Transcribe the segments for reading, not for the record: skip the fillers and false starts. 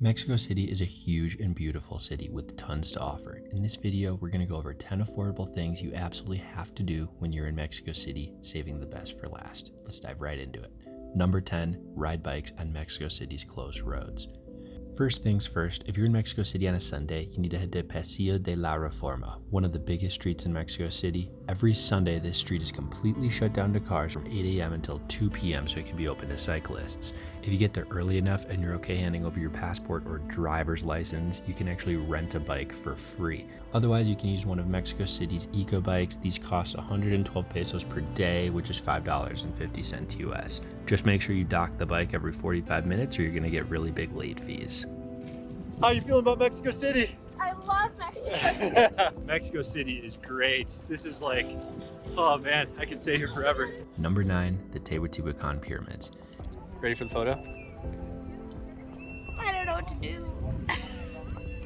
Mexico City is a huge and beautiful city with tons to offer. In this video, we're going to go over 10 affordable things you absolutely have to do when you're in Mexico City, saving the best for last. Let's dive right into it. Number 10, ride bikes on Mexico City's closed roads. First things first, if you're in Mexico City on a Sunday, you need to head to Paseo de la Reforma, one of the biggest streets in Mexico City. Every Sunday, this street is completely shut down to cars from 8 a.m. until 2 p.m. so it can be open to cyclists. If you get there early enough and you're okay handing over your passport or driver's license, you can actually rent a bike for free. Otherwise, you can use one of Mexico City's eco bikes. These cost 112 pesos per day, which is $5.50 US. Just make sure you dock the bike every 45 minutes or you're gonna get really big late fees. How you feeling about Mexico City? I love Mexico City. Mexico City is great. This is like, oh man, I can stay here forever. Number 9, the Teotihuacán Pyramids. Ready for the photo? I don't know what to do.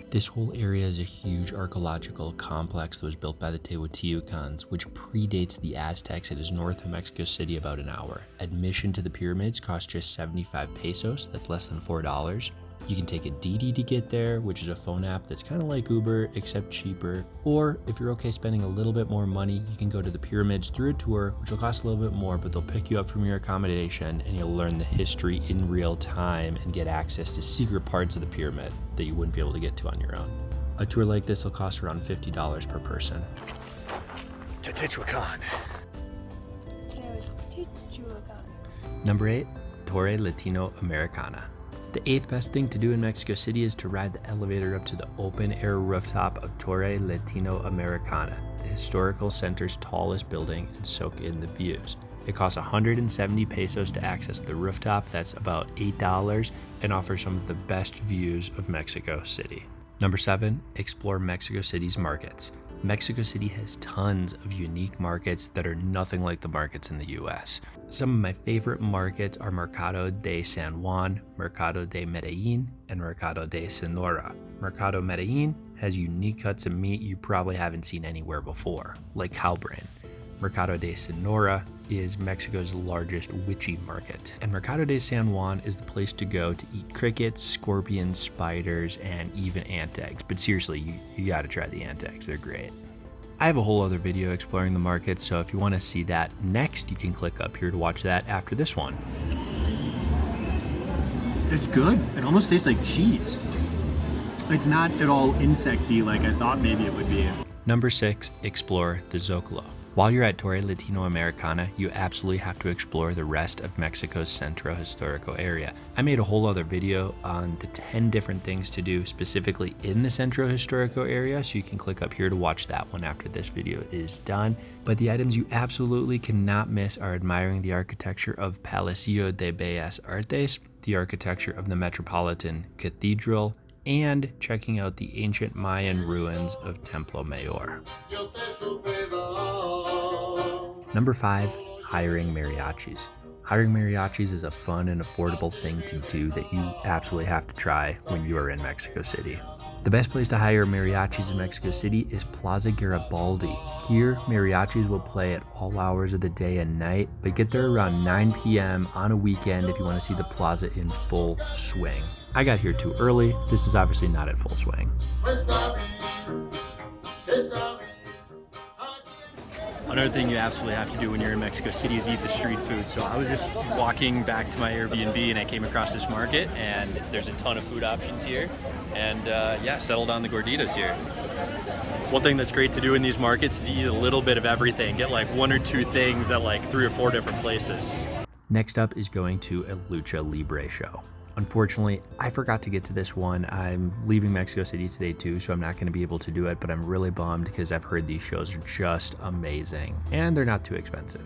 This whole area is a huge archaeological complex that was built by the Teotihuacans, which predates the Aztecs. It is north of Mexico City about an hour. Admission to the pyramids costs just 75 pesos, that's less than $4. You can take a DD to get there, which is a phone app that's kind of like Uber, except cheaper. Or if you're okay spending a little bit more money, you can go to the pyramids through a tour, which will cost a little bit more, but they'll pick you up from your accommodation and you'll learn the history in real time and get access to secret parts of the pyramid that you wouldn't be able to get to on your own. A tour like this will cost around $50 per person. Teotihuacán. Teotihuacán. Number 8, Torre Latinoamericana. The 8th best thing to do in Mexico City is to ride the elevator up to the open-air rooftop of Torre Latinoamericana, the historical center's tallest building, and soak in the views. It costs 170 pesos to access the rooftop, that's about $8, and offers some of the best views of Mexico City. Number 7, explore Mexico City's markets. Mexico City has tons of unique markets that are nothing like the markets in the US. Some of my favorite markets are Mercado de San Juan, Mercado de Medellin, and Mercado de Sonora. Mercado Medellin has unique cuts of meat you probably haven't seen anywhere before, like cow brain. Mercado de Sonora is Mexico's largest witchy market. And Mercado de San Juan is the place to go to eat crickets, scorpions, spiders, and even ant eggs. But seriously, you gotta try the ant eggs, they're great. I have a whole other video exploring the market, so if you wanna see that next, you can click up here to watch that after this one. It's good. It almost tastes like cheese. It's not at all insecty like I thought maybe it would be. Number 6, explore the Zocalo. While you're at Torre Latinoamericana, you absolutely have to explore the rest of Mexico's Centro Histórico area. I made a whole other video on the 10 different things to do specifically in the Centro Histórico area, so you can click up here to watch that one after this video is done. But the items you absolutely cannot miss are admiring the architecture of Palacio de Bellas Artes, the architecture of the Metropolitan Cathedral, and checking out the ancient Mayan ruins of Templo Mayor. Number 5, hiring mariachis. Hiring mariachis is a fun and affordable thing to do that you absolutely have to try when you are in Mexico City. The best place to hire mariachis in Mexico City is Plaza Garibaldi. Here, mariachis will play at all hours of the day and night, but get there around 9 p.m. on a weekend if you want to see the plaza in full swing. I got here too early. This is obviously not at full swing. Another thing you absolutely have to do when you're in Mexico City is eat the street food. So I was just walking back to my Airbnb and I came across this market and there's a ton of food options here. And yeah, settled on the gorditas here. One thing that's great to do in these markets is eat a little bit of everything. Get like 1 or 2 things at like 3 or 4 different places. Next up is going to a Lucha Libre show. Unfortunately, I forgot to get to this one. I'm leaving Mexico City today too, so I'm not going to be able to do it, but I'm really bummed because I've heard these shows are just amazing and they're not too expensive.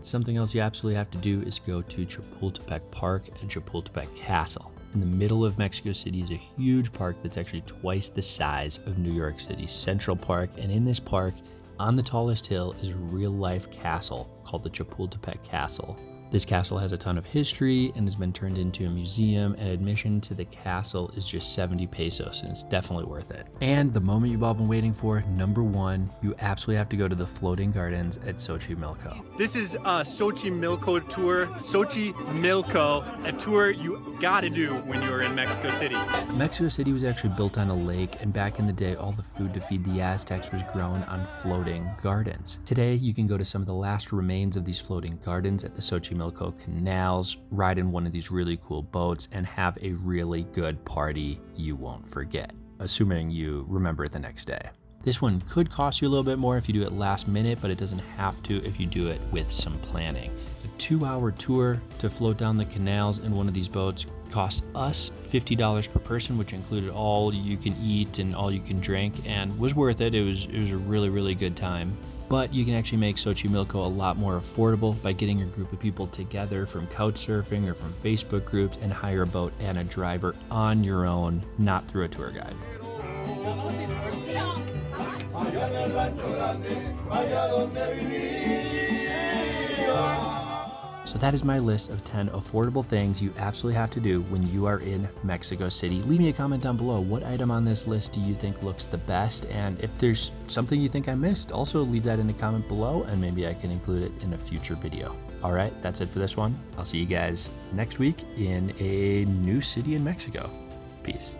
Something else you absolutely have to do is go to Chapultapec Park and Chapultapec Castle. In the middle of Mexico City is a huge park that's actually twice the size of New York City's Central Park, and in this park, on the tallest hill, is a real-life castle called the Chapultapec Castle. This castle has a ton of history and has been turned into a museum, and admission to the castle is just 70 pesos, and it's definitely worth it. And the moment you've all been waiting for, number one, you absolutely have to go to the floating gardens at Xochimilco. This is a Xochimilco tour. Xochimilco, a tour you gotta do when you're in Mexico City. Mexico City was actually built on a lake, and back in the day, all the food to feed the Aztecs was grown on floating gardens. Today, you can go to some of the last remains of these floating gardens at the Xochimilco canals, ride in one of these really cool boats, and have a really good party you won't forget, assuming you remember it the next day. This one could cost you a little bit more if you do it last minute, but it doesn't have to if you do it with some planning. A 2-hour tour to float down the canals in one of these boats cost us $50 per person, which included all you can eat and all you can drink, and was worth it. It was a really, really good time. But you can actually make Xochimilco a lot more affordable by getting a group of people together from couchsurfing or from Facebook groups and hire a boat and a driver on your own, not through a tour guide. So that is my list of 10 affordable things you absolutely have to do when you are in Mexico City. Leave me a comment down below. What item on this list do you think looks the best? And if there's something you think I missed, also leave that in a comment below and maybe I can include it in a future video. All right, that's it for this one. I'll see you guys next week in a new city in Mexico. Peace.